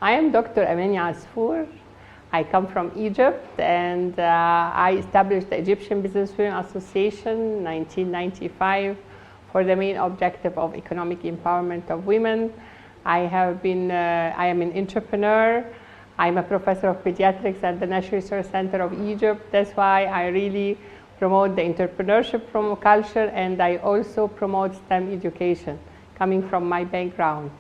I am Dr. Amany Asfour. I come from Egypt, and I established the Egyptian Business Women Association in 1995 for the main objective of economic empowerment of women. I am an entrepreneur. I'm a professor of pediatrics at the National Research Center of Egypt. That's why I really promote the entrepreneurship culture, and I also promote STEM education, coming from my background.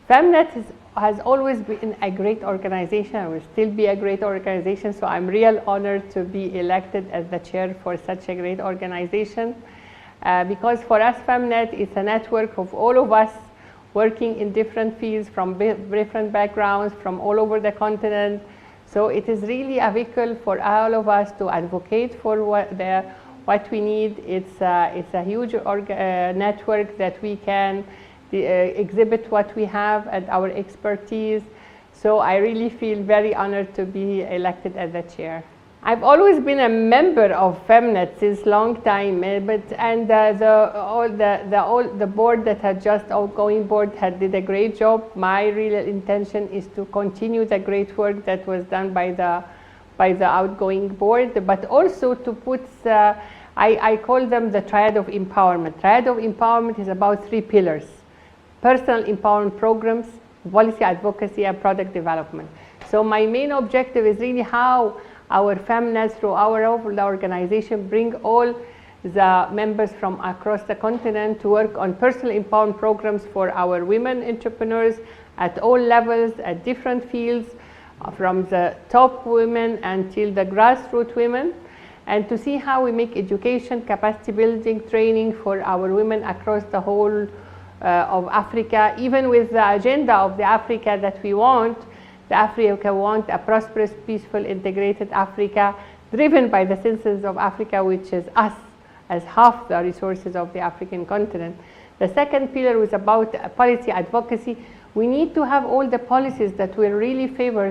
FEMNET has always been a great organization and will still be a great organization, so I'm real honored to be elected as the chair for such a great organization. Because for us, FEMNET is a network of all of us working in different fields from different backgrounds from all over the continent. So it is really a vehicle for all of us to advocate for what we need. It's a huge network that we can exhibit what we have and our expertise. So I really feel very honored to be elected as the chair. I've always been a member of FEMNET since long time, the board that had just outgoing board did a great job. My real intention is to continue the great work that was done by the outgoing board, but also to put I call them the triad of empowerment. Triad of empowerment is about 3 pillars: personal empowerment programs, policy advocacy, and product development. So my main objective is really how our FEMNET, through our organization, bring all the members from across the continent to work on personal empowerment programs for our women entrepreneurs at all levels, at different fields, from the top women until the grassroots women, and to see how we make education, capacity building, training for our women across the whole of Africa, even with the agenda of the Africa that we want. The Africa want a prosperous, peaceful, integrated Africa, driven by the citizens of Africa, which is us, as half the resources of the African continent. The second pillar was about policy advocacy. We need to have all the policies that will really favor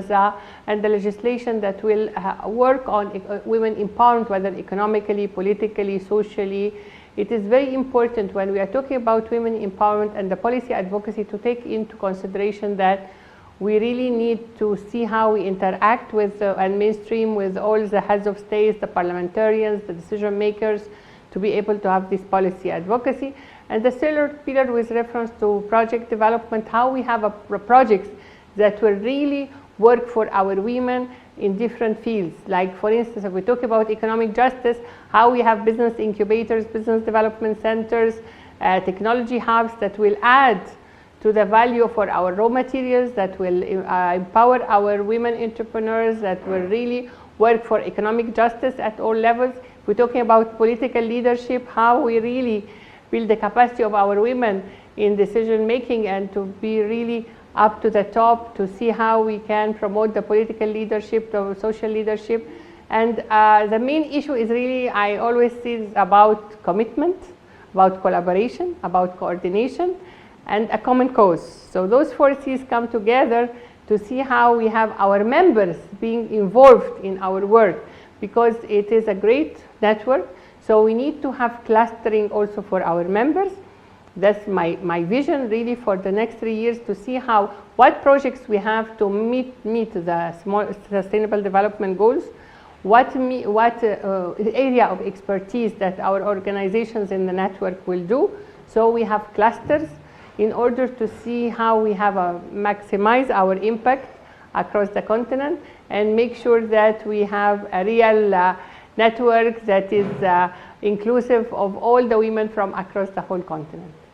and the legislation that will work on women empowerment, whether economically, politically, socially. It is very important when we are talking about women empowerment and the policy advocacy to take into consideration that we really need to see how we interact with and mainstream with all the heads of states, the parliamentarians, the decision makers, to be able to have this policy advocacy. And the third pillar with reference to project development, how we have projects that will really work for our women in different fields. Like, for instance, if we talk about economic justice, how we have business incubators, business development centers, technology hubs that will add to the value for our raw materials, that will empower our women entrepreneurs, that will really work for economic justice at all levels. We're talking about political leadership, how we really build the capacity of our women in decision making and to be really up to the top, to see how we can promote the political leadership, the social leadership. And the main issue is really, I always see, is about commitment, about collaboration, about coordination, and a common cause. So those 4 C's come together to see how we have our members being involved in our work, because it is a great network. So we need to have clustering also for our members. That's my vision really for the next 3 years, to see what projects we have to meet the small sustainable development goals, what area of expertise that our organizations in the network will do. So we have clusters in order to see how we have maximize our impact across the continent and make sure that we have a real network that is inclusive of all the women from across the whole continent.